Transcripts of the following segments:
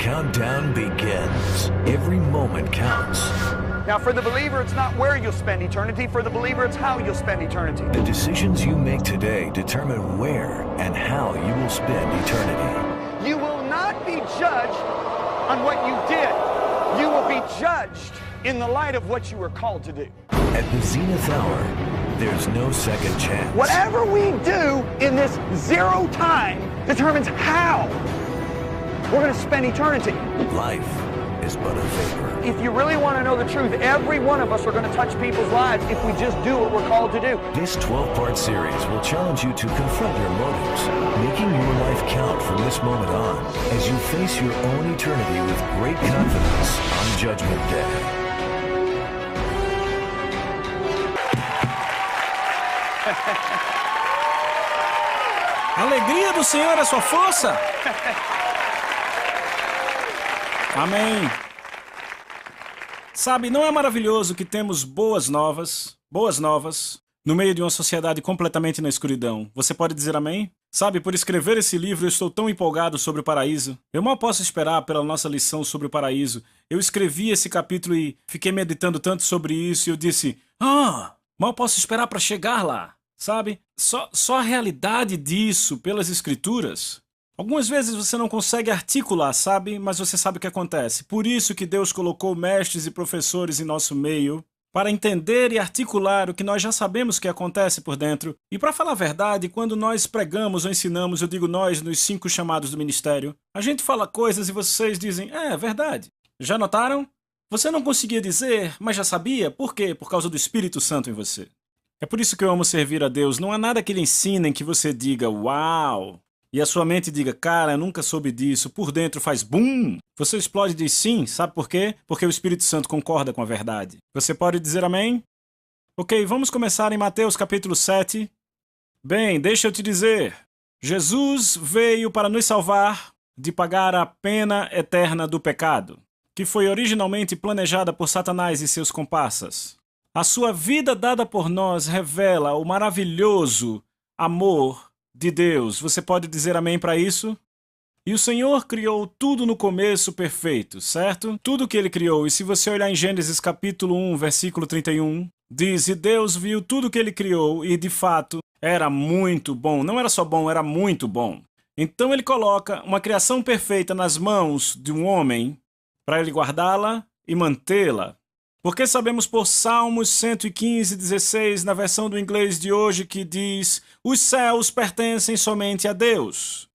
countdown begins. Every moment counts. Now, for the believer, it's not where you'll spend eternity. For the believer, it's how you'll spend eternity. The decisions you make today determine where and how you will spend eternity. You will not be judged on what you did. You will be judged in the light of what you were called to do. At the zenith hour, there's no second chance. Whatever we do in this zero time determines how we're going to spend eternity. Life is but a vapor. If you really want to know the truth, every one of us are going to touch people's lives if we just do what we're called to do. This 12-part series will challenge you to confront your motives, making your life count from this moment on as you face your own eternity with great confidence on Judgment Day. A alegria do Senhor é sua força. Amém. Sabe, não é maravilhoso que temos boas novas, no meio de uma sociedade completamente na escuridão? Você pode dizer amém? Sabe, por escrever esse livro eu estou tão empolgado sobre o paraíso. Eu mal posso esperar pela nossa lição sobre o paraíso. Eu escrevi esse capítulo e fiquei meditando tanto sobre isso e eu disse, mal posso esperar para chegar lá. Sabe, só a realidade disso pelas escrituras. Algumas vezes você não consegue articular, sabe? Mas você sabe o que acontece. Por isso que Deus colocou mestres e professores em nosso meio para entender e articular o que nós já sabemos que acontece por dentro. E para falar a verdade, quando nós pregamos ou ensinamos, eu digo nós nos 5 chamados do ministério, a gente fala coisas e vocês dizem, é verdade. Já notaram? Você não conseguia dizer, mas já sabia. Por quê? Por causa do Espírito Santo em você. É por isso que eu amo servir a Deus. Não há nada que Ele ensine em que você diga, uau! E a sua mente diga, cara, eu nunca soube disso. Por dentro faz bum! Você explode e diz sim. Sabe por quê? Porque o Espírito Santo concorda com a verdade. Você pode dizer amém? Ok, vamos começar em Mateus capítulo 7. Bem, deixa eu te dizer. Jesus veio para nos salvar de pagar a pena eterna do pecado, que foi originalmente planejada por Satanás e seus comparsas. A sua vida dada por nós revela o maravilhoso amor de Deus. Você pode dizer amém para isso? E o Senhor criou tudo no começo perfeito, certo? Tudo que Ele criou. E se você olhar em Gênesis capítulo 1, versículo 31, diz, e Deus viu tudo que Ele criou e, de fato, era muito bom. Não era só bom, era muito bom. Então Ele coloca uma criação perfeita nas mãos de um homem para Ele guardá-la e mantê-la. Porque sabemos por Salmos 115:16, na versão do inglês de hoje, que diz, os céus pertencem somente a Deus,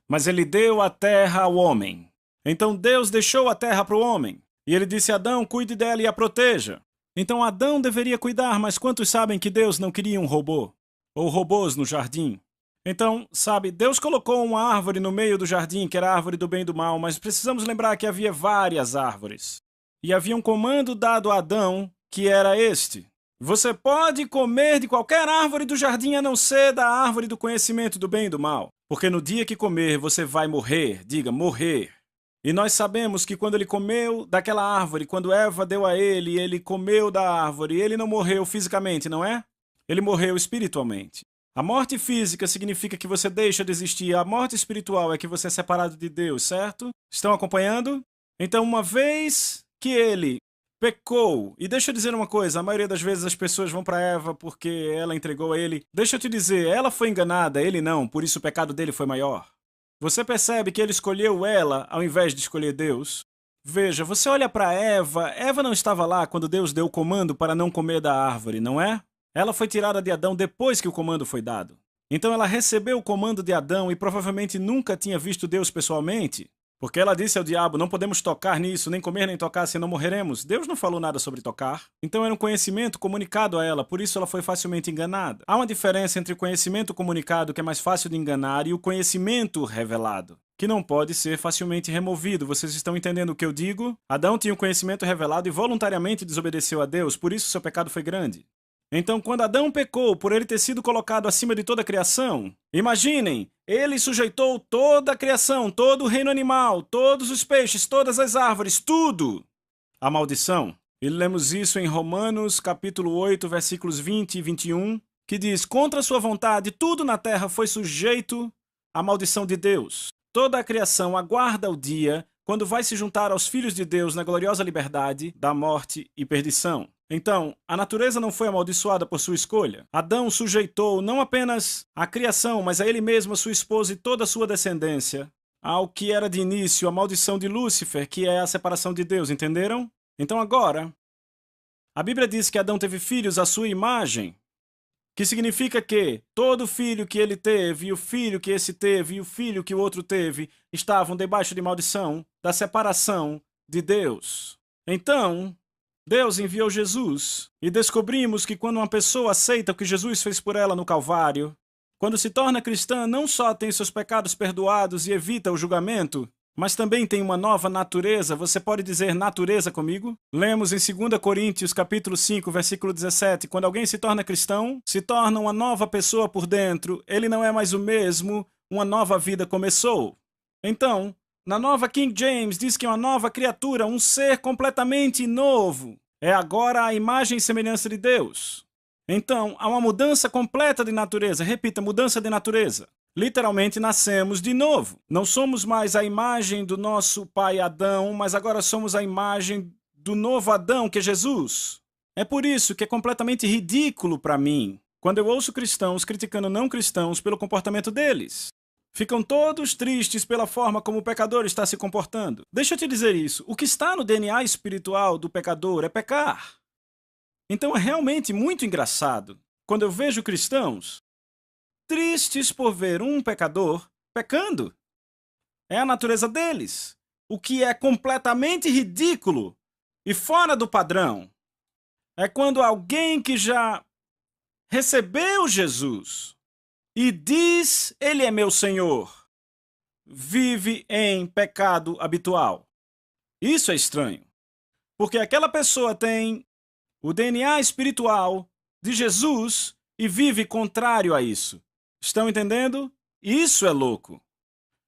mas Ele deu a terra ao homem. Então Deus deixou a terra para o homem, e Ele disse a Adão, cuide dela e a proteja. Então Adão deveria cuidar, mas quantos sabem que Deus não queria um robô? Ou robôs no jardim? Então, sabe, Deus colocou uma árvore no meio do jardim, que era a árvore do bem e do mal, mas precisamos lembrar que havia várias árvores. E havia um comando dado a Adão, que era este. Você pode comer de qualquer árvore do jardim a não ser da árvore do conhecimento do bem e do mal. Porque no dia que comer, você vai morrer. Diga, morrer. E nós sabemos que quando ele comeu daquela árvore, quando Eva deu a ele, ele comeu da árvore, ele não morreu fisicamente, não é? Ele morreu espiritualmente. A morte física significa que você deixa de existir. A morte espiritual é que você é separado de Deus, certo? Estão acompanhando? Então, uma vez que ele pecou, e deixa eu dizer uma coisa, a maioria das vezes as pessoas vão para Eva porque ela entregou a ele. Deixa eu te dizer, ela foi enganada, ele não, por isso o pecado dele foi maior. Você percebe que ele escolheu ela ao invés de escolher Deus? Veja, você olha para Eva, Eva não estava lá quando Deus deu o comando para não comer da árvore, não é? Ela foi tirada de Adão depois que o comando foi dado. Então ela recebeu o comando de Adão e provavelmente nunca tinha visto Deus pessoalmente. Porque ela disse ao diabo, não podemos tocar nisso, nem comer nem tocar, senão morreremos. Deus não falou nada sobre tocar. Então era um conhecimento comunicado a ela, por isso ela foi facilmente enganada. Há uma diferença entre o conhecimento comunicado, que é mais fácil de enganar, e o conhecimento revelado, que não pode ser facilmente removido. Vocês estão entendendo o que eu digo? Adão tinha o conhecimento revelado e voluntariamente desobedeceu a Deus, por isso seu pecado foi grande. Então, quando Adão pecou por ele ter sido colocado acima de toda a criação, imaginem, ele sujeitou toda a criação, todo o reino animal, todos os peixes, todas as árvores, tudo à maldição. E lemos isso em Romanos, capítulo 8, versículos 20 e 21, que diz, contra a sua vontade, tudo na terra foi sujeito à maldição de Deus. Toda a criação aguarda o dia quando vai se juntar aos filhos de Deus na gloriosa liberdade da morte e perdição. Então, a natureza não foi amaldiçoada por sua escolha. Adão sujeitou não apenas a criação, mas a ele mesmo, a sua esposa e toda a sua descendência ao que era de início a maldição de Lúcifer, que é a separação de Deus, entenderam? Então agora, a Bíblia diz que Adão teve filhos à sua imagem, que significa que todo filho que ele teve, e o filho que esse teve, e o filho que o outro teve, estavam debaixo de maldição da separação de Deus. Então, Deus enviou Jesus, e descobrimos que quando uma pessoa aceita o que Jesus fez por ela no Calvário, quando se torna cristã, não só tem seus pecados perdoados e evita o julgamento, mas também tem uma nova natureza. Você pode dizer natureza comigo? Lemos em 2 Coríntios capítulo 5, versículo 17, quando alguém se torna cristão, se torna uma nova pessoa por dentro, ele não é mais o mesmo, uma nova vida começou. Então, na nova King James diz que é uma nova criatura, um ser completamente novo. É agora a imagem e semelhança de Deus. Então, há uma mudança completa de natureza. Repita, mudança de natureza. Literalmente nascemos de novo. Não somos mais a imagem do nosso pai Adão, mas agora somos a imagem do novo Adão, que é Jesus. É por isso que é completamente ridículo para mim quando eu ouço cristãos criticando não cristãos pelo comportamento deles. Ficam todos tristes pela forma como o pecador está se comportando. Deixa eu te dizer isso. O que está no DNA espiritual do pecador é pecar. Então é realmente muito engraçado quando eu vejo cristãos tristes por ver um pecador pecando. É a natureza deles. O que é completamente ridículo e fora do padrão é quando alguém que já recebeu Jesus e diz, ele é meu Senhor, vive em pecado habitual. Isso é estranho, porque aquela pessoa tem o DNA espiritual de Jesus e vive contrário a isso. Estão entendendo? Isso é louco.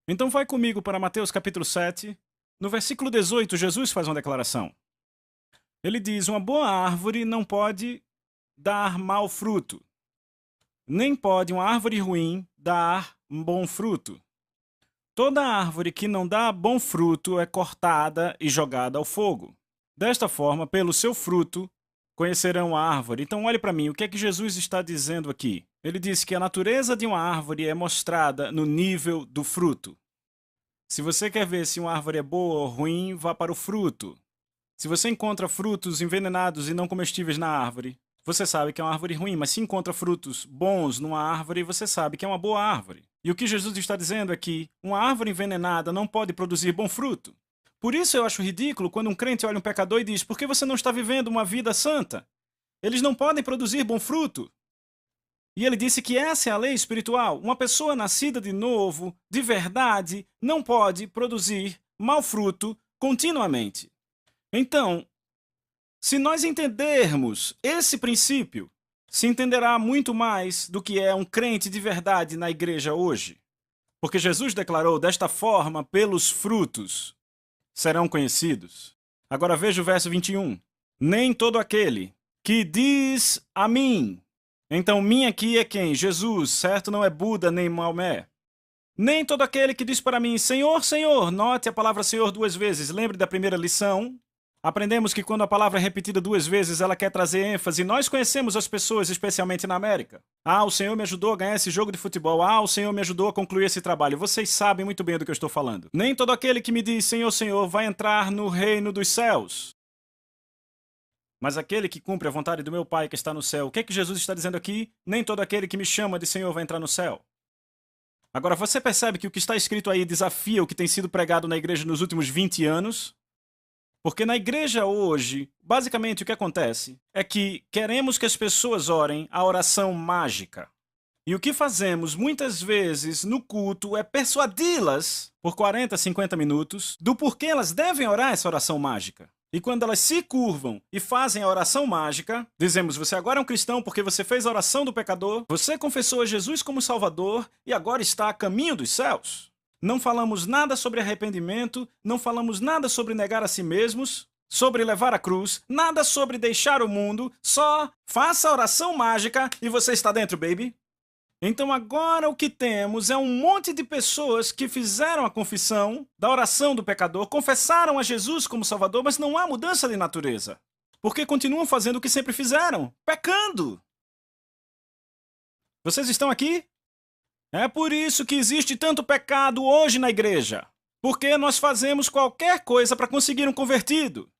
Então vai comigo para Mateus capítulo 7. No versículo 18, Jesus faz uma declaração. Ele diz, uma boa árvore não pode dar mau fruto, nem pode uma árvore ruim dar um bom fruto. Toda árvore que não dá bom fruto é cortada e jogada ao fogo. Desta forma, pelo seu fruto, conhecerão a árvore. Então olhe para mim, o que é que Jesus está dizendo aqui? Ele diz que a natureza de uma árvore é mostrada no nível do fruto. Se você quer ver se uma árvore é boa ou ruim, vá para o fruto. Se você encontra frutos envenenados e não comestíveis na árvore, você sabe que é uma árvore ruim, mas se encontra frutos bons numa árvore, você sabe que é uma boa árvore. E o que Jesus está dizendo é que uma árvore envenenada não pode produzir bom fruto. Por isso eu acho ridículo quando um crente olha um pecador e diz, por que você não está vivendo uma vida santa? Eles não podem produzir bom fruto. E ele disse que essa é a lei espiritual. Uma pessoa nascida de novo, de verdade, não pode produzir mau fruto continuamente. Então, se nós entendermos esse princípio, se entenderá muito mais do que é um crente de verdade na igreja hoje. Porque Jesus declarou desta forma, pelos frutos serão conhecidos. Agora veja o verso 21. Nem todo aquele que diz a mim. Então, mim aqui é quem? Jesus, certo? Não é Buda nem Maomé. Nem todo aquele que diz para mim, Senhor, Senhor. Note a palavra Senhor duas vezes. Lembre da primeira lição. Aprendemos que quando a palavra é repetida duas vezes, ela quer trazer ênfase. Nós conhecemos as pessoas, especialmente na América. Ah, o Senhor me ajudou a ganhar esse jogo de futebol. Ah, o Senhor me ajudou a concluir esse trabalho. Vocês sabem muito bem do que eu estou falando. Nem todo aquele que me diz Senhor, Senhor vai entrar no reino dos céus. Mas aquele que cumpre a vontade do meu Pai que está no céu. O que é que Jesus está dizendo aqui? Nem todo aquele que me chama de Senhor vai entrar no céu. Agora, você percebe que o que está escrito aí desafia o que tem sido pregado na igreja nos últimos 20 anos? Porque na igreja hoje, basicamente o que acontece é que queremos que as pessoas orem a oração mágica. E o que fazemos muitas vezes no culto é persuadi-las por 40, 50 minutos do porquê elas devem orar essa oração mágica. E quando elas se curvam e fazem a oração mágica, dizemos, você agora é um cristão porque você fez a oração do pecador, você confessou a Jesus como Salvador e agora está a caminho dos céus. Não falamos nada sobre arrependimento, não falamos nada sobre negar a si mesmos, sobre levar a cruz, nada sobre deixar o mundo, só faça a oração mágica e você está dentro, baby. Então agora o que temos é um monte de pessoas que fizeram a confissão da oração do pecador, confessaram a Jesus como Salvador, mas não há mudança de natureza. Porque continuam fazendo o que sempre fizeram, pecando. Vocês estão aqui? É por isso que existe tanto pecado hoje na igreja. Porque nós fazemos qualquer coisa para conseguir um convertido.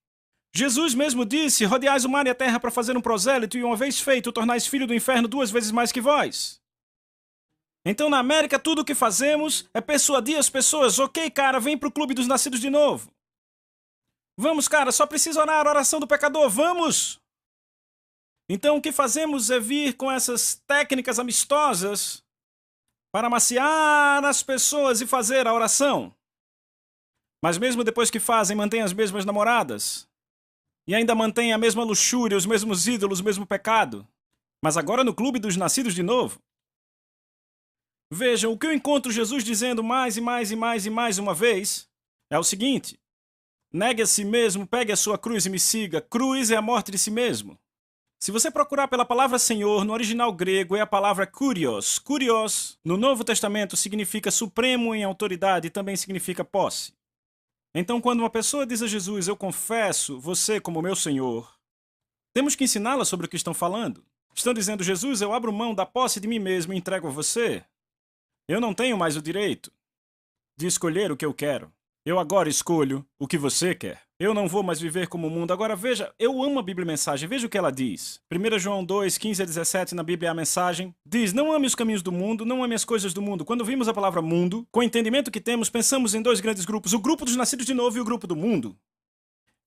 Jesus mesmo disse, rodeais o mar e a terra para fazer um prosélito e uma vez feito, tornais filho do inferno 2 vezes mais que vós. Então, na América, tudo o que fazemos é persuadir as pessoas. Ok, cara, vem pro clube dos nascidos de novo. Vamos, cara, só precisa orar a oração do pecador, vamos! Então, o que fazemos é vir com essas técnicas amistosas para amaciar as pessoas e fazer a oração. Mas mesmo depois que fazem, mantêm as mesmas namoradas. E ainda mantêm a mesma luxúria, os mesmos ídolos, o mesmo pecado. Mas agora no clube dos nascidos de novo. Vejam, o que eu encontro Jesus dizendo mais e mais e mais e mais uma vez é o seguinte: negue a si mesmo, pegue a sua cruz e me siga. Cruz é a morte de si mesmo. Se você procurar pela palavra Senhor, no original grego é a palavra kurios. Kurios, no Novo Testamento, significa supremo em autoridade e também significa posse. Então, quando uma pessoa diz a Jesus, eu confesso você como meu Senhor, temos que ensiná-la sobre o que estão falando. Estão dizendo, Jesus, eu abro mão da posse de mim mesmo e entrego a você. Eu não tenho mais o direito de escolher o que eu quero. Eu agora escolho o que você quer. Eu não vou mais viver como o mundo. Agora veja, eu amo a Bíblia Mensagem. Veja o que ela diz. 1 João 2, 15 a 17, na Bíblia a Mensagem, diz, não ame os caminhos do mundo, não ame as coisas do mundo. Quando vimos a palavra mundo, com o entendimento que temos, pensamos em 2 grandes grupos. O grupo dos nascidos de novo e o grupo do mundo.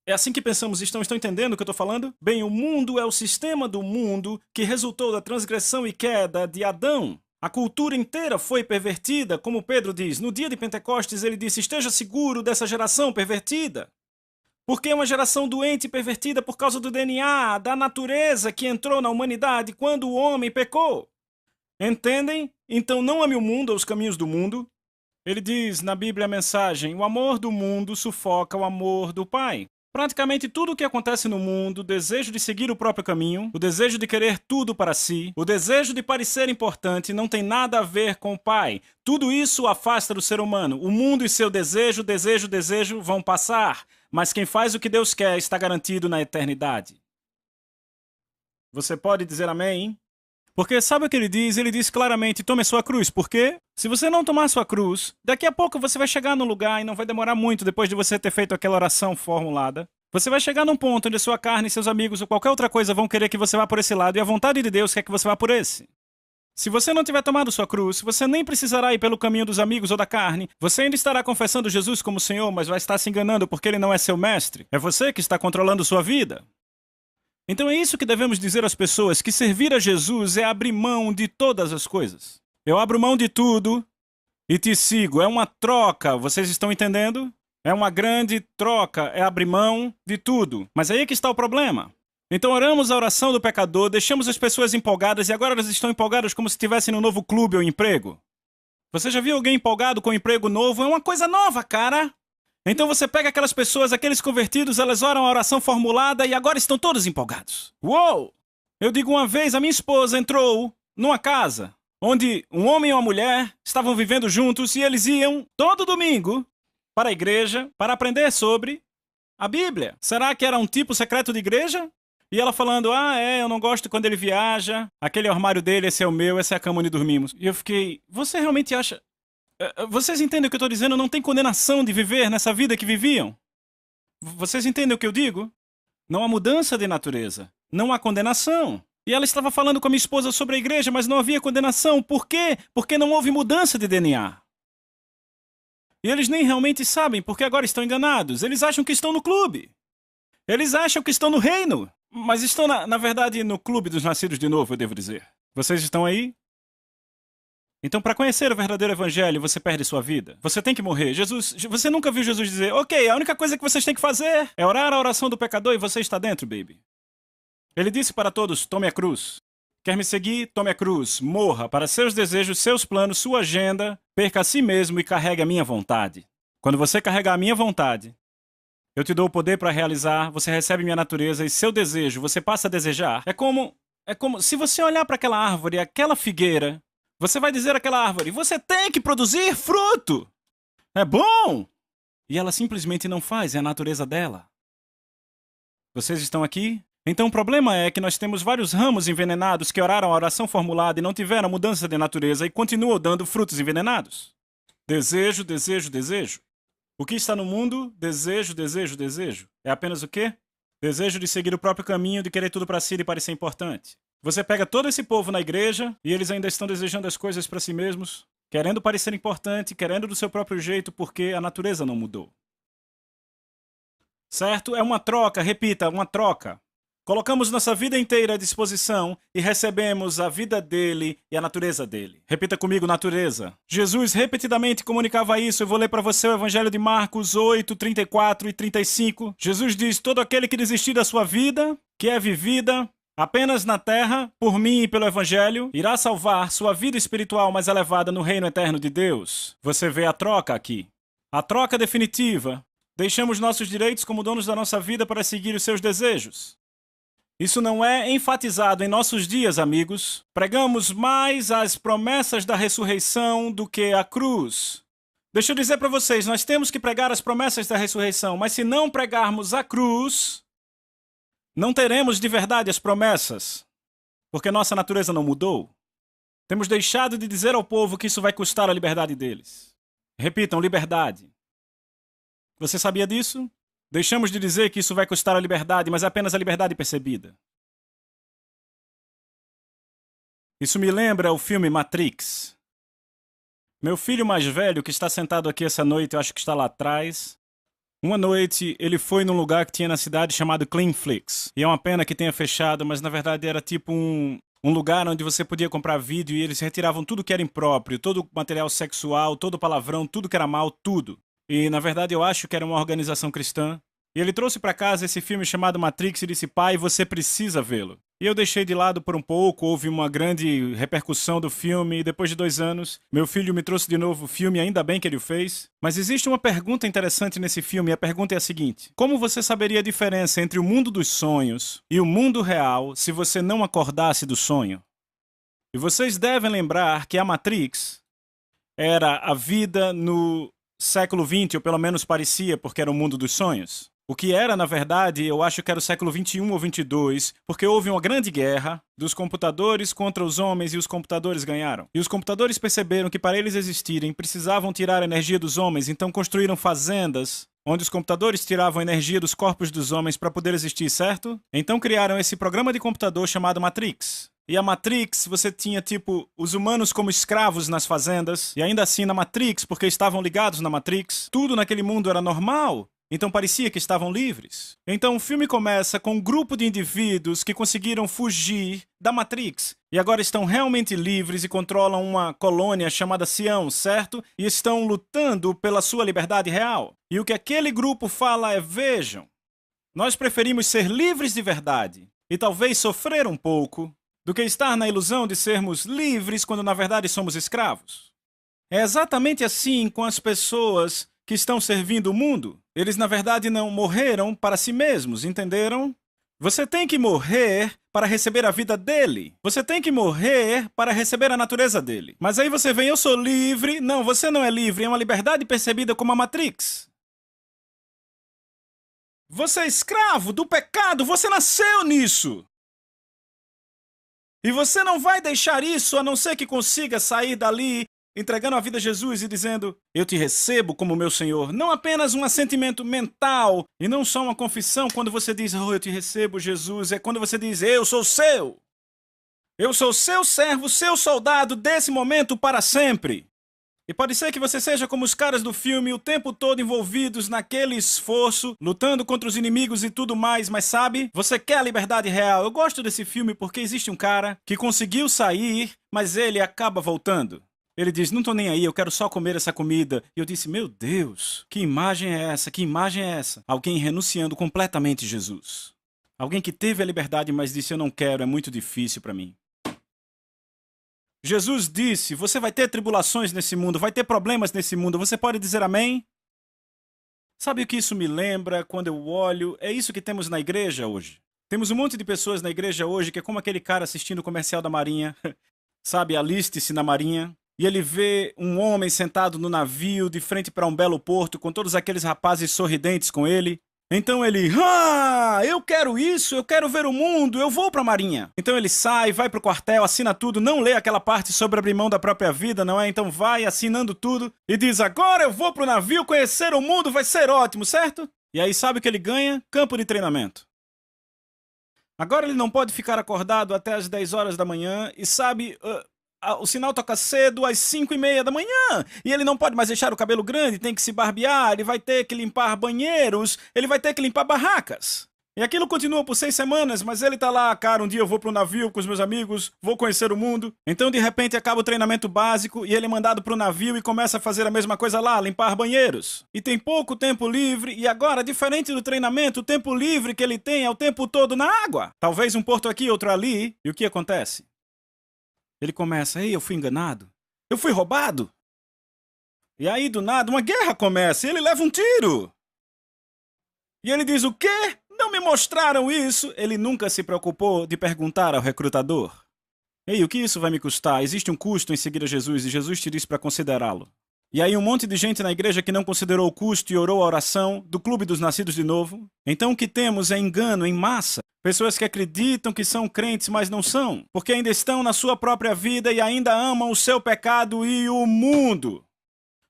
É assim que pensamos. Estão entendendo o que eu estou falando? Bem, o mundo é o sistema do mundo que resultou da transgressão e queda de Adão. A cultura inteira foi pervertida, como Pedro diz. No dia de Pentecostes ele disse, esteja seguro dessa geração pervertida. Porque é uma geração doente e pervertida por causa do DNA, da natureza que entrou na humanidade quando o homem pecou. Entendem? Então não ame o mundo ou os caminhos do mundo. Ele diz na Bíblia a Mensagem, o amor do mundo sufoca o amor do Pai. Praticamente tudo o que acontece no mundo, o desejo de seguir o próprio caminho, o desejo de querer tudo para si, o desejo de parecer importante, não tem nada a ver com o Pai. Tudo isso afasta do ser humano. O mundo e seu desejo vão passar, mas quem faz o que Deus quer está garantido na eternidade. Você pode dizer amém? Porque sabe o que ele diz? Ele diz claramente, tome a sua cruz. Por quê? Se você não tomar a sua cruz, daqui a pouco você vai chegar num lugar e não vai demorar muito depois de você ter feito aquela oração formulada. Você vai chegar num ponto onde a sua carne, seus amigos ou qualquer outra coisa vão querer que você vá por esse lado e a vontade de Deus quer que você vá por esse. Se você não tiver tomado sua cruz, você nem precisará ir pelo caminho dos amigos ou da carne. Você ainda estará confessando Jesus como Senhor, mas vai estar se enganando porque Ele não é seu mestre. É você que está controlando sua vida. Então é isso que devemos dizer às pessoas, que servir a Jesus é abrir mão de todas as coisas. Eu abro mão de tudo e te sigo. É uma troca, vocês estão entendendo? É uma grande troca, é abrir mão de tudo. Mas aí é que está o problema. Então oramos a oração do pecador, deixamos as pessoas empolgadas e agora elas estão empolgadas como se estivessem no novo clube ou emprego. Você já viu alguém empolgado com um emprego novo? É uma coisa nova, cara! Então você pega aquelas pessoas, aqueles convertidos, elas oram a oração formulada e agora estão todos empolgados. Uou! Eu digo uma vez, a minha esposa entrou numa casa onde um homem e uma mulher estavam vivendo juntos e eles iam todo domingo para a igreja para aprender sobre a Bíblia. Será que era um tipo secreto de igreja? E ela falando, eu não gosto quando ele viaja, aquele armário dele, esse é o meu, essa é a cama onde dormimos. E eu fiquei, você realmente acha... Vocês entendem o que eu estou dizendo? Não tem condenação de viver nessa vida que viviam? Vocês entendem o que eu digo? Não há mudança de natureza. Não há condenação. E ela estava falando com a minha esposa sobre a igreja, mas não havia condenação. Por quê? Porque não houve mudança de DNA. E eles nem realmente sabem, porque agora estão enganados. Eles acham que estão no clube. Eles acham que estão no reino. Mas estão, na verdade, no clube dos nascidos de novo, eu devo dizer. Vocês estão aí? Então, para conhecer o verdadeiro evangelho, você perde sua vida. Você tem que morrer. Você nunca viu Jesus dizer, ok, a única coisa que vocês têm que fazer é orar a oração do pecador e você está dentro, baby. Ele disse para todos, tome a cruz. Quer me seguir? Tome a cruz. Morra para seus desejos, seus planos, sua agenda. Perca a si mesmo e carregue a minha vontade. Quando você carregar a minha vontade, eu te dou o poder para realizar, você recebe minha natureza e seu desejo, você passa a desejar. É como se você olhar para aquela árvore, aquela figueira, Você vai dizer àquela árvore, você tem que produzir fruto. É bom. E ela simplesmente não faz, é a natureza dela. Vocês estão aqui? Então o problema é que nós temos vários ramos envenenados que oraram a oração formulada e não tiveram mudança de natureza e continuam dando frutos envenenados. Desejo, desejo, desejo. O que está no mundo? Desejo, desejo, desejo. É apenas o quê? Desejo de seguir o próprio caminho, de querer tudo para si e parecer importante. Você pega todo esse povo na igreja e eles ainda estão desejando as coisas para si mesmos, querendo parecer importante, querendo do seu próprio jeito porque a natureza não mudou. Certo? É uma troca, repita, uma troca. Colocamos nossa vida inteira à disposição e recebemos a vida dele e a natureza dele. Repita comigo, natureza. Jesus repetidamente comunicava isso. Eu vou ler para você o Evangelho de Marcos 8, 34 e 35. Jesus diz, todo aquele que desistir da sua vida, que é vivida apenas na terra, por mim e pelo Evangelho, irá salvar sua vida espiritual mais elevada no reino eterno de Deus. Você vê a troca aqui. A troca definitiva. Deixamos nossos direitos como donos da nossa vida para seguir os seus desejos. Isso não é enfatizado em nossos dias, amigos. Pregamos mais as promessas da ressurreição do que a cruz. Deixa eu dizer para vocês, nós temos que pregar as promessas da ressurreição, mas se não pregarmos a cruz, não teremos de verdade as promessas, porque nossa natureza não mudou. Temos deixado de dizer ao povo que isso vai custar a liberdade deles. Repitam, liberdade. Você sabia disso? Deixamos de dizer que isso vai custar a liberdade, mas apenas a liberdade percebida. Isso me lembra o filme Matrix. Meu filho mais velho, que está sentado aqui essa noite, eu acho que está lá atrás. Uma noite, ele foi num lugar que tinha na cidade chamado Cleanflix. E é uma pena que tenha fechado, mas na verdade era tipo um lugar onde você podia comprar vídeo e eles retiravam tudo que era impróprio, todo material sexual, todo palavrão, tudo que era mal, tudo. E, na verdade, eu acho que era uma organização cristã. E ele trouxe para casa esse filme chamado Matrix e disse, pai, você precisa vê-lo. E eu deixei de lado por um pouco, houve uma grande repercussão do filme, e depois de 2 anos, meu filho me trouxe de novo o filme, ainda bem que ele o fez. Mas existe uma pergunta interessante nesse filme, e a pergunta é a seguinte. Como você saberia a diferença entre o mundo dos sonhos e o mundo real se você não acordasse do sonho? E vocês devem lembrar que a Matrix era a vida no século XX, ou pelo menos parecia, porque era o mundo dos sonhos. O que era, na verdade, eu acho que era o século XXI ou XXII, porque houve uma grande guerra dos computadores contra os homens e os computadores ganharam. E os computadores perceberam que para eles existirem precisavam tirar a energia dos homens, então construíram fazendas onde os computadores tiravam a energia dos corpos dos homens para poder existir, certo? Então criaram esse programa de computador chamado Matrix. E a Matrix, você tinha, tipo, os humanos como escravos nas fazendas, e ainda assim na Matrix, porque estavam ligados na Matrix, tudo naquele mundo era normal, então parecia que estavam livres. Então o filme começa com um grupo de indivíduos que conseguiram fugir da Matrix, e agora estão realmente livres e controlam uma colônia chamada Sião, certo? E estão lutando pela sua liberdade real. E o que aquele grupo fala é, vejam, nós preferimos ser livres de verdade, e talvez sofrer um pouco, do que estar na ilusão de sermos livres quando na verdade somos escravos. É exatamente assim com as pessoas que estão servindo o mundo. Eles na verdade não morreram para si mesmos, entenderam? Você tem que morrer para receber a vida dele. Você tem que morrer para receber a natureza dele. Mas aí você vem, eu sou livre. Não, você não é livre, é uma liberdade percebida como a Matrix. Você é escravo do pecado, você nasceu nisso. E você não vai deixar isso a não ser que consiga sair dali entregando a vida a Jesus e dizendo, eu te recebo como meu Senhor. Não apenas um assentimento mental e não só uma confissão quando você diz, oh, eu te recebo, Jesus. É quando você diz, eu sou seu. Eu sou seu servo, seu soldado desse momento para sempre. E pode ser que você seja como os caras do filme o tempo todo envolvidos naquele esforço, lutando contra os inimigos e tudo mais, mas sabe, você quer a liberdade real. Eu gosto desse filme porque existe um cara que conseguiu sair, mas ele acaba voltando. Ele diz, não tô nem aí, eu quero só comer essa comida. E eu disse, meu Deus, que imagem é essa? Que imagem é essa? Alguém renunciando completamente a Jesus. Alguém que teve a liberdade, mas disse, eu não quero, é muito difícil para mim. Jesus disse, você vai ter tribulações nesse mundo, vai ter problemas nesse mundo, você pode dizer amém? Sabe o que isso me lembra quando eu olho? É isso que temos na igreja hoje. Temos um monte de pessoas na igreja hoje que é como aquele cara assistindo o comercial da Marinha. Sabe, aliste-se na marinha. E ele vê um homem sentado no navio, de frente para um belo porto, com todos aqueles rapazes sorridentes com ele. Então ele, eu quero isso, eu quero ver o mundo, eu vou para a marinha. Então ele sai, vai para o quartel, assina tudo, não lê aquela parte sobre abrir mão da própria vida, não é? Então vai assinando tudo e diz, agora eu vou para o navio conhecer o mundo, vai ser ótimo, certo? E aí sabe o que ele ganha? Campo de treinamento. Agora ele não pode ficar acordado até as 10 horas da manhã e sabe... o sinal toca cedo às 5:30 da manhã e ele não pode mais deixar o cabelo grande, tem que se barbear, ele vai ter que limpar banheiros, ele vai ter que limpar barracas. E aquilo continua por 6 semanas, mas ele tá lá, cara, um dia eu vou pro navio com os meus amigos, vou conhecer o mundo. Então de repente acaba o treinamento básico e ele é mandado pro navio e começa a fazer a mesma coisa lá, limpar banheiros. E tem pouco tempo livre e agora, diferente do treinamento, o tempo livre que ele tem é o tempo todo na água. Talvez um porto aqui, outro ali. E o que acontece? Ele começa, eu fui enganado, eu fui roubado. E aí, do nada, uma guerra começa e ele leva um tiro. E ele diz, o quê? Não me mostraram isso? Ele nunca se preocupou de perguntar ao recrutador. O que isso vai me custar? Existe um custo em seguir a Jesus e Jesus te disse para considerá-lo. E aí um monte de gente na igreja que não considerou o custo e orou a oração do Clube dos Nascidos de Novo. Então o que temos é engano em massa. Pessoas que acreditam que são crentes, mas não são. Porque ainda estão na sua própria vida e ainda amam o seu pecado e o mundo.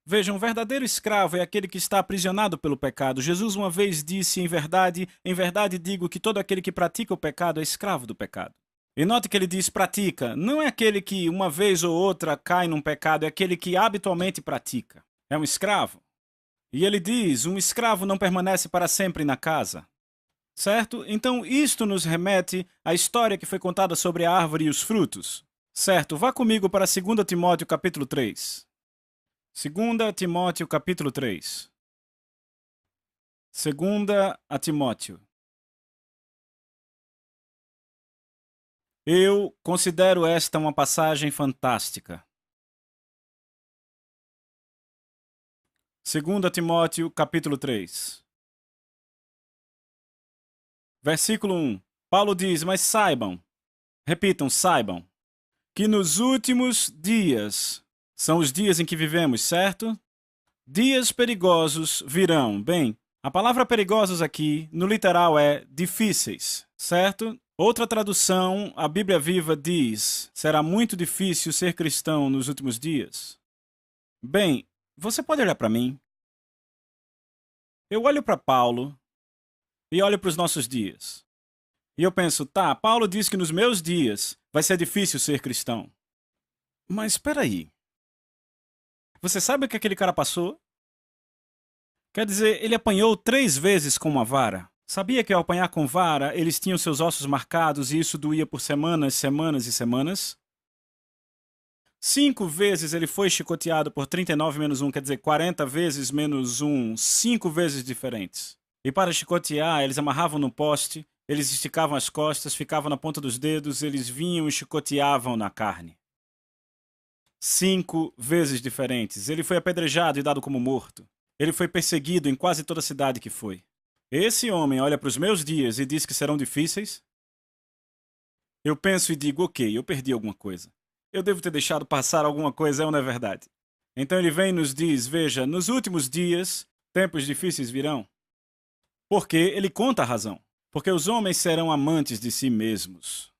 Veja, um verdadeiro escravo é aquele que está aprisionado pelo pecado. Jesus uma vez disse, em verdade digo que todo aquele que pratica o pecado é escravo do pecado. E note que ele diz pratica, não é aquele que uma vez ou outra cai num pecado, é aquele que habitualmente pratica. É um escravo. E ele diz, um escravo não permanece para sempre na casa. Certo? Então isto nos remete à história que foi contada sobre a árvore e os frutos. Certo? Vá comigo para 2 Timóteo capítulo 3. 2 Timóteo capítulo 3. 2 Timóteo. Eu considero esta uma passagem fantástica. 2 Timóteo, capítulo 3. Versículo 1. Paulo diz, mas saibam, repitam, saibam, que nos últimos dias, são os dias em que vivemos, certo? Dias perigosos virão. Bem, a palavra perigosos aqui, no literal, é difíceis, certo? Outra tradução, a Bíblia Viva diz, será muito difícil ser cristão nos últimos dias. Bem, você pode olhar para mim? Eu olho para Paulo e olho para os nossos dias. E eu penso, tá, Paulo diz que nos meus dias vai ser difícil ser cristão. Mas espera aí. Você sabe o que aquele cara passou? Quer dizer, ele apanhou 3 vezes com uma vara. Sabia que ao apanhar com vara, eles tinham seus ossos marcados e isso doía por semanas, semanas e semanas? 5 vezes ele foi chicoteado por 39 menos 1, quer dizer, 40 vezes menos 1, 5 vezes diferentes. E para chicotear, eles amarravam no poste, eles esticavam as costas, ficavam na ponta dos dedos, eles vinham e chicoteavam na carne. 5 vezes diferentes. Ele foi apedrejado e dado como morto. Ele foi perseguido em quase toda a cidade que foi. Esse homem olha para os meus dias e diz que serão difíceis? Eu penso e digo, ok, eu perdi alguma coisa. Eu devo ter deixado passar alguma coisa, não é verdade? Então ele vem e nos diz, veja, nos últimos dias, tempos difíceis virão. Porque ele conta a razão. Porque os homens serão amantes de si mesmos.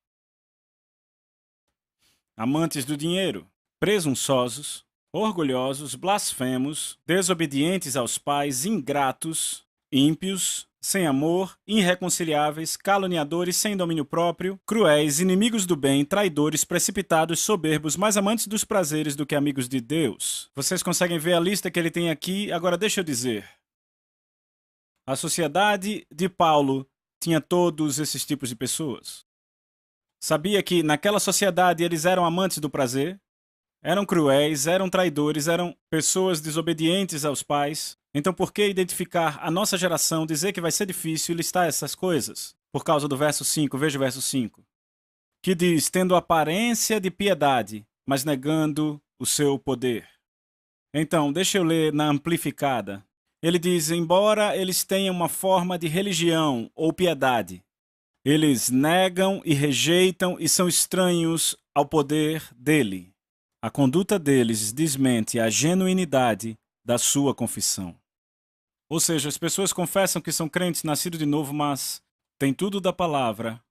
Amantes do dinheiro, presunçosos, orgulhosos, blasfemos, desobedientes aos pais, ingratos, ímpios, sem amor, irreconciliáveis, caluniadores, sem domínio próprio, cruéis, inimigos do bem, traidores, precipitados, soberbos, mais amantes dos prazeres do que amigos de Deus. Vocês conseguem ver a lista que ele tem aqui? Agora deixa eu dizer. A sociedade de Paulo tinha todos esses tipos de pessoas. Sabia que naquela sociedade eles eram amantes do prazer? Eram cruéis, eram traidores, eram pessoas desobedientes aos pais. Então por que identificar a nossa geração, dizer que vai ser difícil e listar essas coisas? Por causa do verso 5, veja o verso 5. Que diz, tendo aparência de piedade, mas negando o seu poder. Então, deixa eu ler na amplificada. Ele diz, embora eles tenham uma forma de religião ou piedade, eles negam e rejeitam e são estranhos ao poder dele. A conduta deles desmente a genuinidade da sua confissão. Ou seja, as pessoas confessam que são crentes nascidos de novo, mas têm tudo da palavra,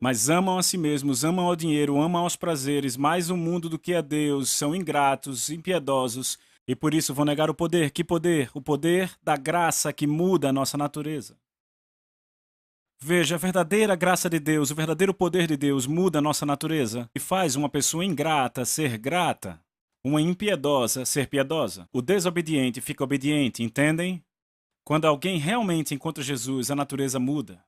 mas amam a si mesmos, amam ao dinheiro, amam aos prazeres, mais o mundo do que a Deus, são ingratos, impiedosos, e por isso vão negar o poder. Que poder? O poder da graça que muda a nossa natureza. Veja, a verdadeira graça de Deus, o verdadeiro poder de Deus muda a nossa natureza e faz uma pessoa ingrata ser grata, uma impiedosa ser piedosa. O desobediente fica obediente, entendem? Quando alguém realmente encontra Jesus, a natureza muda.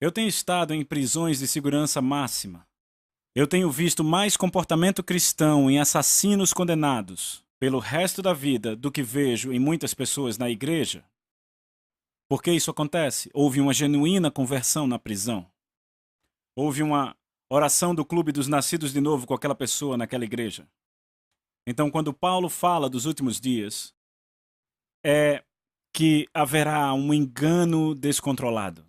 Eu tenho estado em prisões de segurança máxima. Eu tenho visto mais comportamento cristão em assassinos condenados pelo resto da vida do que vejo em muitas pessoas na igreja. Por que isso acontece? Houve uma genuína conversão na prisão. Houve uma oração do clube dos nascidos de novo com aquela pessoa naquela igreja. Então, quando Paulo fala dos últimos dias, é que haverá um engano descontrolado.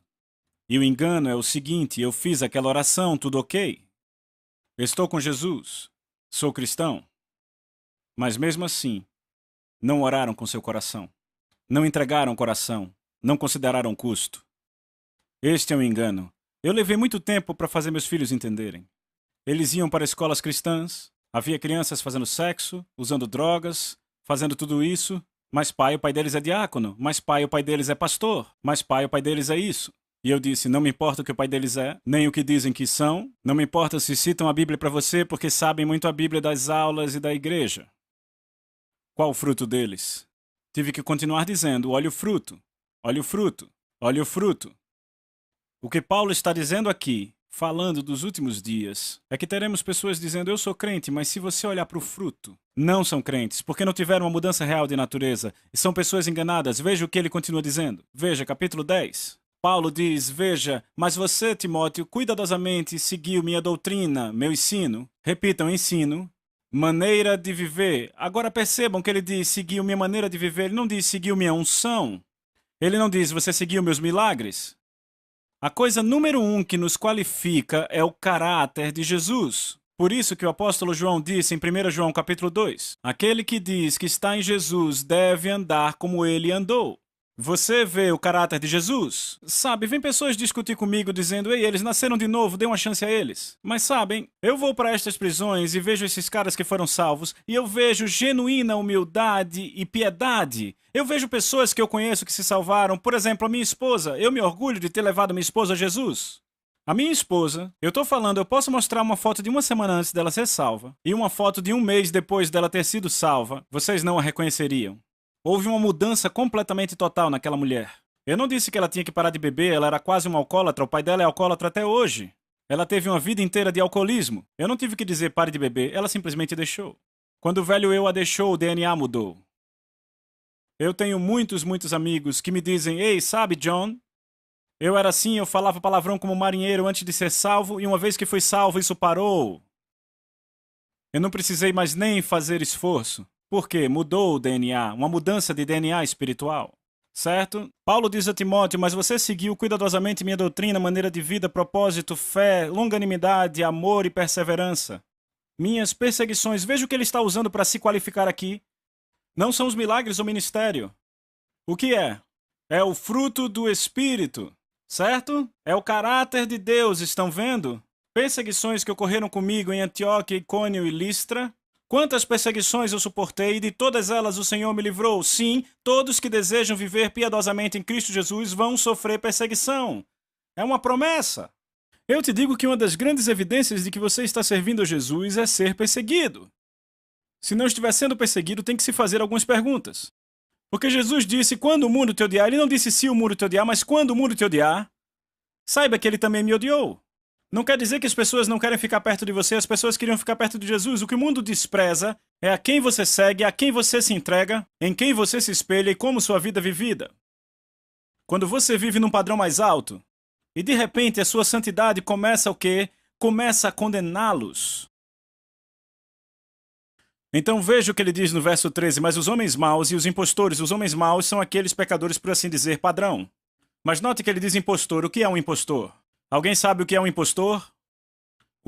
E o engano é o seguinte: eu fiz aquela oração, tudo ok? Estou com Jesus, sou cristão. Mas mesmo assim, não oraram com seu coração. Não entregaram o coração. Não consideraram custo. Este é um engano. Eu levei muito tempo para fazer meus filhos entenderem. Eles iam para escolas cristãs, havia crianças fazendo sexo, usando drogas, fazendo tudo isso. Mas pai, o pai deles é diácono. Mas pai, o pai deles é pastor. Mas pai, o pai deles é isso. E eu disse, não me importa o que o pai deles é, nem o que dizem que são. Não me importa se citam a Bíblia para você, porque sabem muito a Bíblia das aulas e da igreja. Qual o fruto deles? Tive que continuar dizendo, olha o fruto. Olha o fruto, olha o fruto. O que Paulo está dizendo aqui, falando dos últimos dias, é que teremos pessoas dizendo, eu sou crente, mas se você olhar para o fruto, não são crentes, porque não tiveram uma mudança real de natureza, e são pessoas enganadas. Veja o que ele continua dizendo. Veja, capítulo 10. Paulo diz, veja, mas você, Timóteo, cuidadosamente seguiu minha doutrina, meu ensino. Repitam, ensino. Maneira de viver. Agora percebam que ele diz, seguiu minha maneira de viver, ele não diz, seguiu minha unção. Ele não diz, você seguiu meus milagres? A coisa número 1 que nos qualifica é o caráter de Jesus. Por isso que o apóstolo João disse em 1 João capítulo 2, aquele que diz que está em Jesus deve andar como ele andou. Você vê o caráter de Jesus? Sabe, vem pessoas discutir comigo dizendo, ei, eles nasceram de novo, dê uma chance a eles. Mas sabem, eu vou para estas prisões e vejo esses caras que foram salvos e eu vejo genuína humildade e piedade. Eu vejo pessoas que eu conheço que se salvaram. Por exemplo, a minha esposa. Eu me orgulho de ter levado minha esposa a Jesus. A minha esposa, eu tô falando, eu posso mostrar uma foto de uma semana antes dela ser salva e uma foto de um mês depois dela ter sido salva. Vocês não a reconheceriam. Houve uma mudança completamente total naquela mulher. Eu não disse que ela tinha que parar de beber, ela era quase uma alcoólatra, o pai dela é alcoólatra até hoje. Ela teve uma vida inteira de alcoolismo. Eu não tive que dizer pare de beber, ela simplesmente deixou. Quando o velho eu a deixou, o DNA mudou. Eu tenho muitos amigos que me dizem, ei, sabe, John? Eu era assim, eu falava palavrão como marinheiro antes de ser salvo, e uma vez que fui salvo, isso parou. Eu não precisei mais nem fazer esforço. Por quê? Mudou o DNA, uma mudança de DNA espiritual. Certo? Paulo diz a Timóteo, mas você seguiu cuidadosamente minha doutrina, maneira de vida, propósito, fé, longanimidade, amor e perseverança. Minhas perseguições, veja o que ele está usando para se qualificar aqui. Não são os milagres ou ministério. O que é? É o fruto do Espírito, certo? É o caráter de Deus, estão vendo? Perseguições que ocorreram comigo em Antioquia, Icônio e Listra. Quantas perseguições eu suportei e de todas elas o Senhor me livrou. Sim, todos que desejam viver piedosamente em Cristo Jesus vão sofrer perseguição. É uma promessa. Eu te digo que uma das grandes evidências de que você está servindo a Jesus é ser perseguido. Se não estiver sendo perseguido, tem que se fazer algumas perguntas. Porque Jesus disse, quando o mundo te odiar, ele não disse se o mundo te odiar, mas quando o mundo te odiar, saiba que ele também me odiou. Não quer dizer que as pessoas não querem ficar perto de você, as pessoas queriam ficar perto de Jesus. O que o mundo despreza é a quem você segue, a quem você se entrega, em quem você se espelha e como sua vida é vivida. Quando você vive num padrão mais alto, e de repente a sua santidade começa o quê? Começa a condená-los. Então veja o que ele diz no verso 13, mas os homens maus e os impostores, os homens maus são aqueles pecadores, por assim dizer, padrão. Mas note que ele diz impostor. O que é um impostor? Alguém sabe o que é um impostor?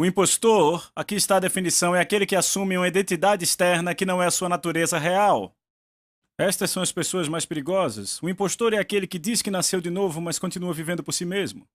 O impostor, aqui está a definição, é aquele que assume uma identidade externa que não é a sua natureza real. Estas são as pessoas mais perigosas. O impostor é aquele que diz que nasceu de novo, mas continua vivendo por si mesmo.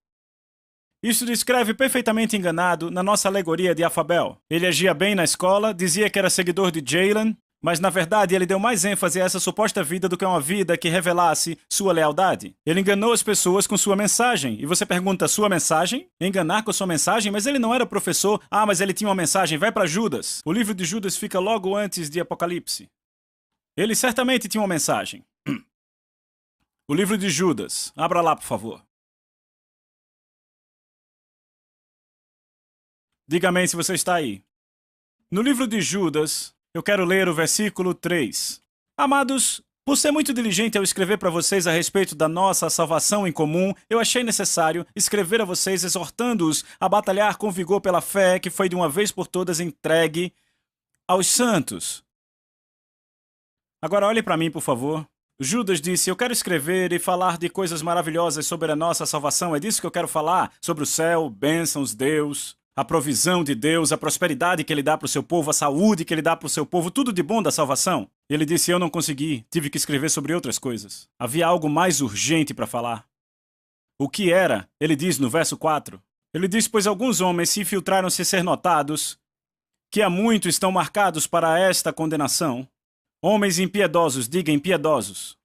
Isso descreve perfeitamente enganado na nossa alegoria de Afabel. Ele agia bem na escola, dizia que era seguidor de Jalen, mas na verdade ele deu mais ênfase a essa suposta vida do que a uma vida que revelasse sua lealdade. Ele enganou as pessoas com sua mensagem. E você pergunta, sua mensagem? Enganar com sua mensagem? Mas ele não era professor. Ah, mas ele tinha uma mensagem. Vai para Judas. O livro de Judas fica logo antes de Apocalipse. Ele certamente tinha uma mensagem. O livro de Judas. Abra lá, por favor. Diga amém se você está aí. No livro de Judas, eu quero ler o versículo 3. Amados, por ser muito diligente ao escrever para vocês a respeito da nossa salvação em comum, eu achei necessário escrever a vocês exortando-os a batalhar com vigor pela fé que foi de uma vez por todas entregue aos santos. Agora olhe para mim, por favor. Judas disse, eu quero escrever e falar de coisas maravilhosas sobre a nossa salvação. É disso que eu quero falar, sobre o céu, bênçãos, Deus, a provisão de Deus, a prosperidade que Ele dá para o seu povo, a saúde que Ele dá para o seu povo, tudo de bom da salvação. Ele disse, eu não consegui, tive que escrever sobre outras coisas. Havia algo mais urgente para falar. O que era? Ele diz no verso 4. Ele diz, pois alguns homens se infiltraram sem ser notados, que há muito estão marcados para esta condenação. Homens impiedosos, diga impiedosos,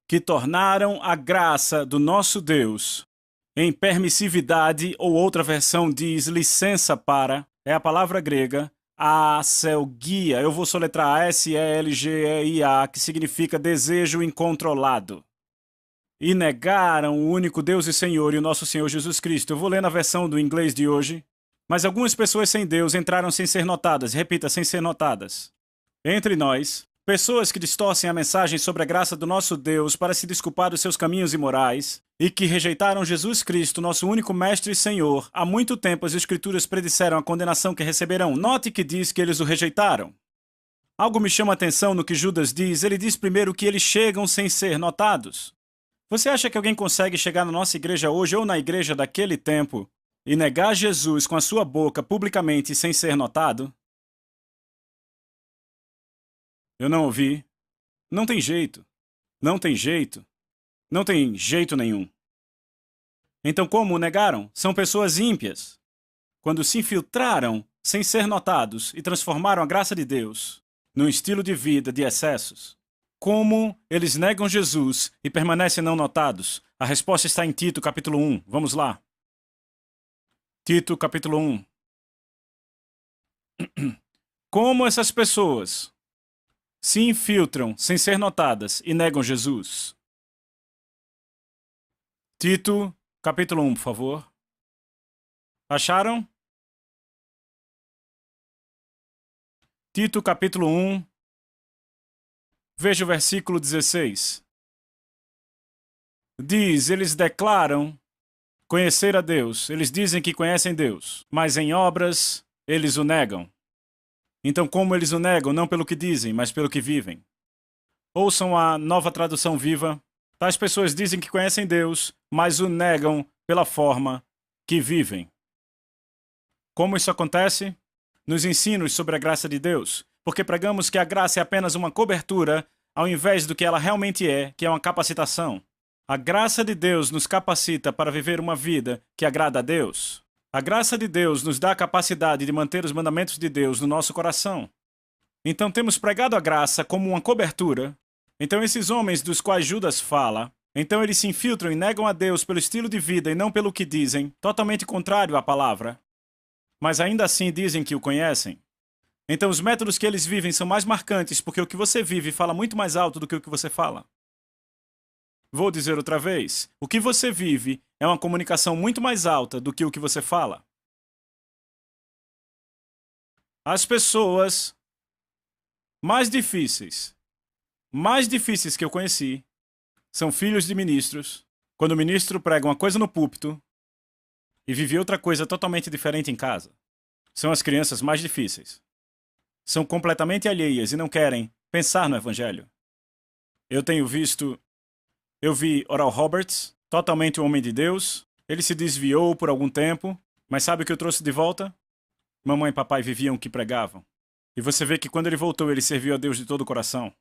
que tornaram a graça do nosso Deus em permissividade, ou outra versão diz licença para, é a palavra grega, aselgia. Eu vou soletrar A-S-E-L-G-E-I-A, que significa desejo incontrolado. E negaram o único Deus e Senhor e o nosso Senhor Jesus Cristo. Eu vou ler na versão do inglês de hoje. Mas algumas pessoas sem Deus entraram sem ser notadas. Repita, sem ser notadas. Entre nós, pessoas que distorcem a mensagem sobre a graça do nosso Deus para se desculpar dos seus caminhos imorais e que rejeitaram Jesus Cristo, nosso único Mestre e Senhor. Há muito tempo as Escrituras predisseram a condenação que receberão. Note que diz que eles o rejeitaram. Algo me chama a atenção no que Judas diz. Ele diz primeiro que eles chegam sem ser notados. Você acha que alguém consegue chegar na nossa igreja hoje ou na igreja daquele tempo e negar Jesus com a sua boca publicamente sem ser notado? Eu não ouvi. Não tem jeito. Não tem jeito. Não tem jeito nenhum. Então como o negaram? São pessoas ímpias. Quando se infiltraram sem ser notados e transformaram a graça de Deus num estilo de vida de excessos. Como eles negam Jesus e permanecem não notados? A resposta está em Tito, capítulo 1. Vamos lá. Tito, capítulo 1. Como essas pessoas se infiltram sem ser notadas e negam Jesus? Tito, capítulo 1, por favor. Acharam? Tito, capítulo 1. Veja o versículo 16. Diz, eles declaram conhecer a Deus. Eles dizem que conhecem Deus, mas em obras eles o negam. Então, como eles o negam? Não pelo que dizem, mas pelo que vivem. Ouçam a Nova Tradução Viva. Tais pessoas dizem que conhecem Deus, mas o negam pela forma que vivem. Como isso acontece? Nos ensinos sobre a graça de Deus. Porque pregamos que a graça é apenas uma cobertura, ao invés do que ela realmente é, que é uma capacitação. A graça de Deus nos capacita para viver uma vida que agrada a Deus. A graça de Deus nos dá a capacidade de manter os mandamentos de Deus no nosso coração. Então temos pregado a graça como uma cobertura. Então esses homens dos quais Judas fala, então eles se infiltram e negam a Deus pelo estilo de vida e não pelo que dizem, totalmente contrário à palavra. Mas ainda assim dizem que o conhecem. Então os métodos que eles vivem são mais marcantes porque o que você vive fala muito mais alto do que o que você fala. Vou dizer outra vez. O que você vive é uma comunicação muito mais alta do que o que você fala. As pessoas mais difíceis que eu conheci são filhos de ministros, quando o ministro prega uma coisa no púlpito e vive outra coisa totalmente diferente em casa. São as crianças mais difíceis. São completamente alheias e não querem pensar no Evangelho. Eu vi Oral Roberts, totalmente um homem de Deus. Ele se desviou por algum tempo, mas sabe o que eu trouxe de volta? Mamãe e papai viviam o que pregavam. E você vê que quando ele voltou, ele serviu a Deus de todo o coração.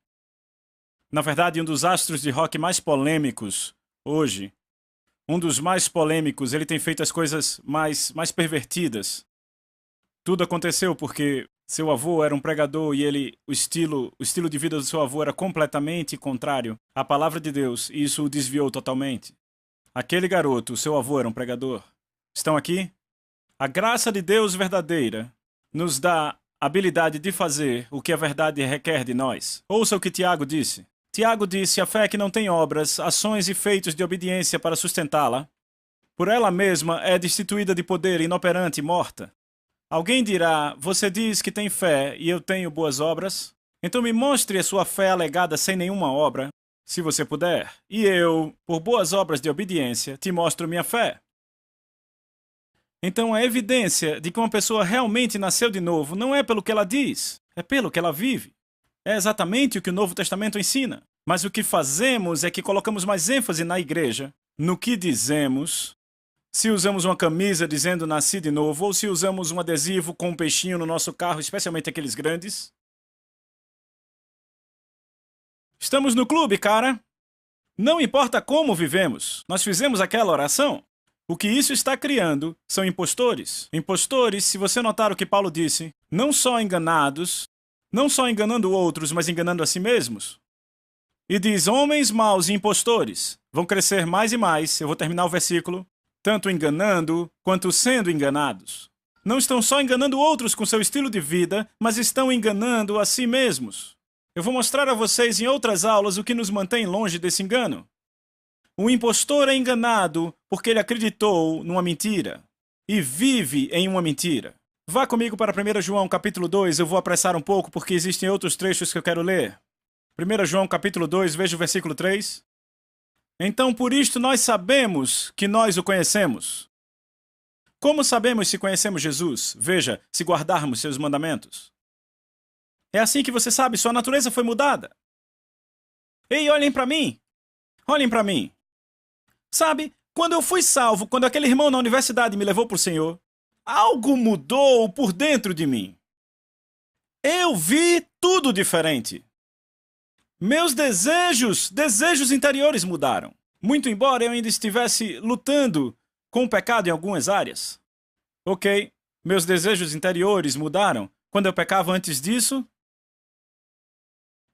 Na verdade, um dos astros de rock mais polêmicos hoje, um dos mais polêmicos, ele tem feito as coisas mais pervertidas. Tudo aconteceu porque seu avô era um pregador e o estilo de vida do seu avô era completamente contrário à palavra de Deus, e isso o desviou totalmente. Aquele garoto, seu avô era um pregador. Estão aqui? A graça de Deus verdadeira nos dá a habilidade de fazer o que a verdade requer de nós. Ouça o que Tiago disse. Tiago disse: a fé que não tem obras, ações e feitos de obediência para sustentá-la, por ela mesma é destituída de poder, inoperante e morta. Alguém dirá: você diz que tem fé e eu tenho boas obras? Então me mostre a sua fé alegada sem nenhuma obra, se você puder, e eu, por boas obras de obediência, te mostro minha fé. Então a evidência de que uma pessoa realmente nasceu de novo não é pelo que ela diz, é pelo que ela vive. É exatamente o que o Novo Testamento ensina. Mas o que fazemos é que colocamos mais ênfase na igreja, no que dizemos, se usamos uma camisa dizendo nasci de novo, ou se usamos um adesivo com um peixinho no nosso carro, especialmente aqueles grandes. Estamos no clube, cara. Não importa como vivemos, nós fizemos aquela oração. O que isso está criando são impostores. Impostores, se você notar o que Paulo disse, não só enganados, não só enganando outros, mas enganando a si mesmos. E diz: homens maus e impostores vão crescer mais e mais, eu vou terminar o versículo, tanto enganando quanto sendo enganados. Não estão só enganando outros com seu estilo de vida, mas estão enganando a si mesmos. Eu vou mostrar a vocês em outras aulas o que nos mantém longe desse engano. O impostor é enganado porque ele acreditou numa mentira e vive em uma mentira. Vá comigo para 1 João capítulo 2, eu vou apressar um pouco porque existem outros trechos que eu quero ler. 1 João capítulo 2, veja o versículo 3. Então por isto nós sabemos que nós o conhecemos. Como sabemos se conhecemos Jesus? Veja, se guardarmos seus mandamentos. É assim que você sabe, sua natureza foi mudada. Ei, olhem para mim! Olhem para mim! Sabe, quando eu fui salvo, quando aquele irmão na universidade me levou para o Senhor, algo mudou por dentro de mim. Eu vi tudo diferente. Meus desejos interiores mudaram. Muito embora eu ainda estivesse lutando com o pecado em algumas áreas. Ok, meus desejos interiores mudaram. Quando eu pecava antes disso,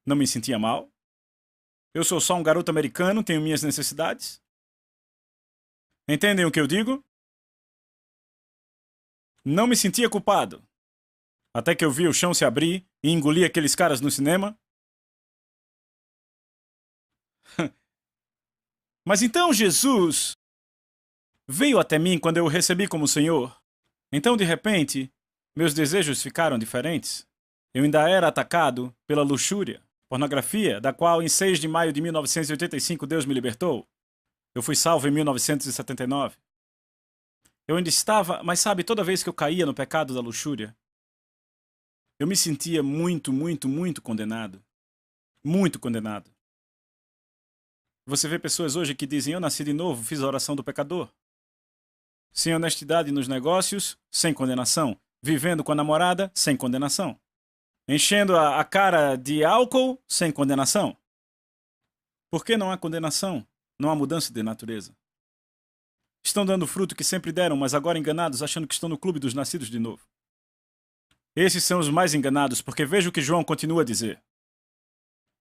não me sentia mal. Eu sou só um garoto americano, tenho minhas necessidades. Entendem o que eu digo? Não me sentia culpado. Até que eu vi o chão se abrir e engoli aqueles caras no cinema. Mas então Jesus veio até mim quando eu o recebi como Senhor. Então, de repente, meus desejos ficaram diferentes. Eu ainda era atacado pela luxúria, pornografia, da qual em 6 de maio de 1985 Deus me libertou. Eu fui salvo em 1979. Eu ainda estava, mas sabe, toda vez que eu caía no pecado da luxúria, eu me sentia muito condenado. Muito condenado. Você vê pessoas hoje que dizem: eu nasci de novo, fiz a oração do pecador. Sem honestidade nos negócios, sem condenação. Vivendo com a namorada, sem condenação. Enchendo a cara de álcool, sem condenação. Por que não há condenação? Não há mudança de natureza. Estão dando fruto que sempre deram, mas agora enganados, achando que estão no clube dos nascidos de novo. Esses são os mais enganados, porque veja o que João continua a dizer.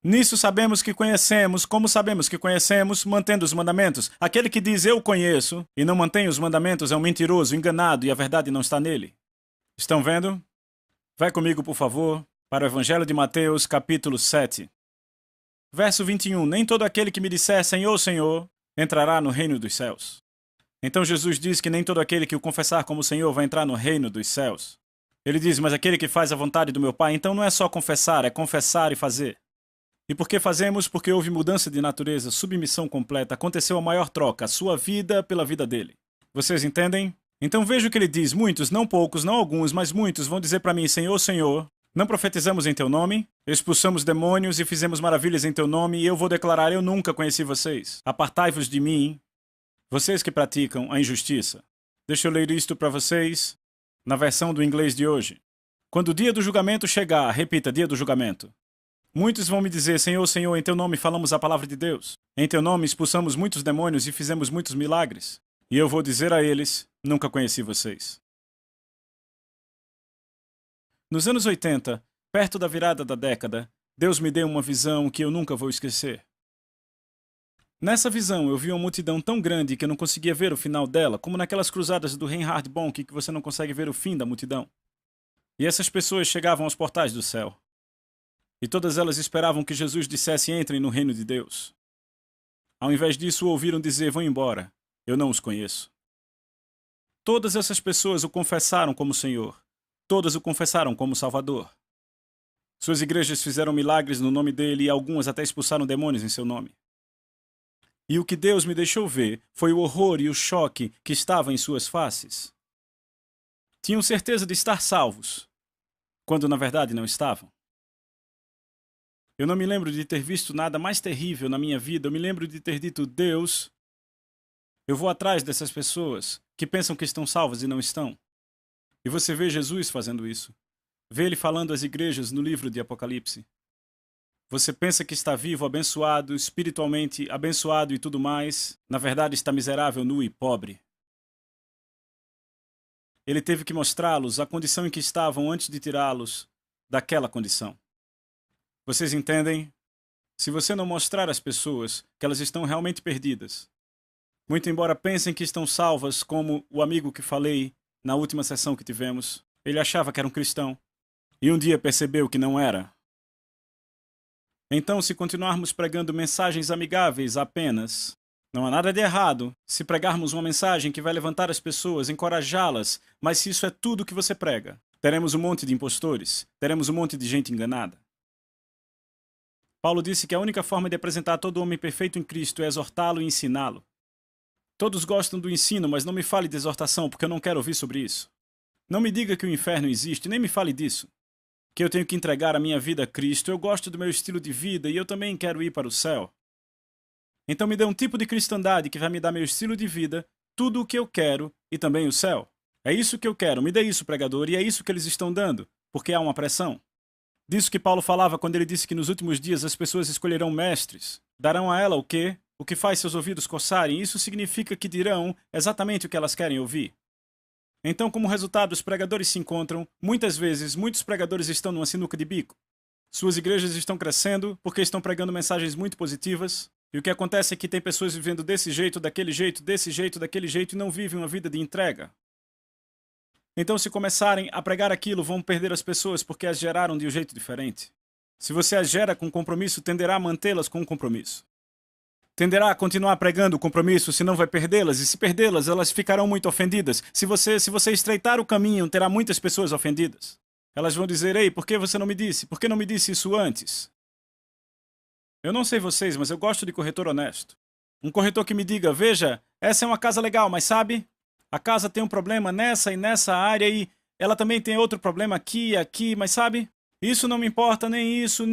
Nisso sabemos que conhecemos, como sabemos que conhecemos, mantendo os mandamentos. Aquele que diz eu conheço e não mantém os mandamentos é um mentiroso, enganado, e a verdade não está nele. Estão vendo? Vai comigo, por favor, para o Evangelho de Mateus, capítulo 7. Verso 21. Nem todo aquele que me disser Senhor, Senhor, entrará no reino dos céus. Então Jesus diz que nem todo aquele que o confessar como Senhor vai entrar no reino dos céus. Ele diz: mas aquele que faz a vontade do meu Pai. Então não é só confessar, é confessar e fazer. E por que fazemos? Porque houve mudança de natureza, submissão completa, aconteceu a maior troca, a sua vida pela vida dele. Vocês entendem? Então veja o que ele diz: muitos, não poucos, não alguns, mas muitos vão dizer para mim, Senhor, Senhor, não profetizamos em teu nome, expulsamos demônios e fizemos maravilhas em teu nome, e eu vou declarar, eu nunca conheci vocês. Apartai-vos de mim, vocês que praticam a injustiça. Deixa eu ler isto para vocês. Na versão do inglês de hoje. Quando o dia do julgamento chegar, repita, dia do julgamento. Muitos vão me dizer, Senhor, Senhor, em teu nome falamos a palavra de Deus. Em teu nome expulsamos muitos demônios e fizemos muitos milagres. E eu vou dizer a eles, nunca conheci vocês. Nos anos 80, perto da virada da década, Deus me deu uma visão que eu nunca vou esquecer. Nessa visão, eu vi uma multidão tão grande que eu não conseguia ver o final dela, como naquelas cruzadas do Reinhard Bonnke que você não consegue ver o fim da multidão. E essas pessoas chegavam aos portais do céu. E todas elas esperavam que Jesus dissesse: entrem no reino de Deus. Ao invés disso, ouviram dizer: vão embora, eu não os conheço. Todas essas pessoas o confessaram como Senhor. Todas o confessaram como Salvador. Suas igrejas fizeram milagres no nome dele e algumas até expulsaram demônios em seu nome. E o que Deus me deixou ver foi o horror e o choque que estava em suas faces. Tinham certeza de estar salvos, quando na verdade não estavam. Eu não me lembro de ter visto nada mais terrível na minha vida. Eu me lembro de ter dito: Deus, eu vou atrás dessas pessoas que pensam que estão salvas e não estão. E você vê Jesus fazendo isso. Vê ele falando às igrejas no livro de Apocalipse. Você pensa que está vivo, abençoado, espiritualmente abençoado e tudo mais. Na verdade está miserável, nu e pobre. Ele teve que mostrá-los a condição em que estavam antes de tirá-los daquela condição. Vocês entendem? Se você não mostrar às pessoas que elas estão realmente perdidas, muito embora pensem que estão salvas, como o amigo que falei na última sessão que tivemos, ele achava que era um cristão e um dia percebeu que não era. Então, se continuarmos pregando mensagens amigáveis apenas, não há nada de errado se pregarmos uma mensagem que vai levantar as pessoas, encorajá-las, mas se isso é tudo que você prega, teremos um monte de impostores, teremos um monte de gente enganada. Paulo disse que a única forma de apresentar todo homem perfeito em Cristo é exortá-lo e ensiná-lo. Todos gostam do ensino, mas não me fale de exortação, porque eu não quero ouvir sobre isso. Não me diga que o inferno existe, nem me fale disso. Que eu tenho que entregar a minha vida a Cristo. Eu gosto do meu estilo de vida e eu também quero ir para o céu. Então me dê um tipo de cristandade que vai me dar meu estilo de vida, tudo o que eu quero e também o céu. É isso que eu quero, me dê isso, pregador, e é isso que eles estão dando, porque há uma pressão. Disso que Paulo falava quando ele disse que nos últimos dias as pessoas escolherão mestres. Darão a ela o quê? O que faz seus ouvidos coçarem. Isso significa que dirão exatamente o que elas querem ouvir. Então, como resultado, os pregadores se encontram. Muitas vezes, muitos pregadores estão numa sinuca de bico. Suas igrejas estão crescendo porque estão pregando mensagens muito positivas. E o que acontece é que tem pessoas vivendo desse jeito, daquele jeito, desse jeito, daquele jeito e não vivem uma vida de entrega. Então, se começarem a pregar aquilo, vão perder as pessoas porque as geraram de um jeito diferente. Se você as gera com compromisso, tenderá a mantê-las com compromisso. Tenderá a continuar pregando o compromisso, senão vai perdê-las, e se perdê-las, elas ficarão muito ofendidas. Se você estreitar o caminho, terá muitas pessoas ofendidas. Elas vão dizer: ei, por que você não me disse? Por que não me disse isso antes? Eu não sei vocês, mas eu gosto de corretor honesto. Um corretor que me diga: veja, essa é uma casa legal, mas sabe, a casa tem um problema nessa e nessa área e ela também tem outro problema aqui e aqui, mas sabe, isso não me importa, nem isso,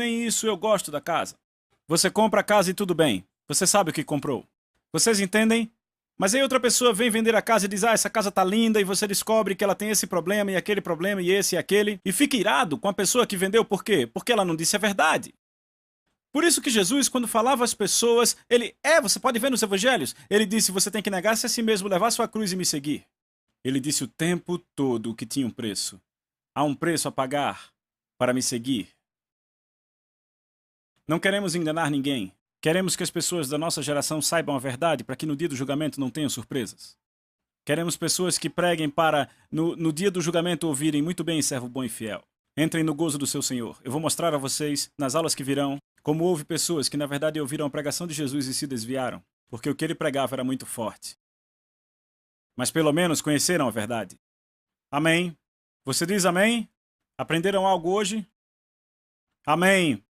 eu gosto da casa. Você compra a casa e tudo bem. Você sabe o que comprou. Vocês entendem? Mas aí outra pessoa vem vender a casa e diz: essa casa tá linda, e você descobre que ela tem esse problema e aquele problema e esse e aquele, e fica irado com a pessoa que vendeu. Por quê? Porque ela não disse a verdade. Por isso que Jesus, quando falava às pessoas, você pode ver nos evangelhos, ele disse: você tem que negar-se a si mesmo, levar sua cruz e me seguir. Ele disse o tempo todo que tinha um preço. Há um preço a pagar para me seguir. Não queremos enganar ninguém. Queremos que as pessoas da nossa geração saibam a verdade para que no dia do julgamento não tenham surpresas. Queremos pessoas que preguem para, no dia do julgamento, ouvirem: muito bem, servo bom e fiel. Entrem no gozo do seu Senhor. Eu vou mostrar a vocês, nas aulas que virão, como houve pessoas que na verdade ouviram a pregação de Jesus e se desviaram, porque o que ele pregava era muito forte. Mas pelo menos conheceram a verdade. Amém? Você diz amém? Aprenderam algo hoje? Amém.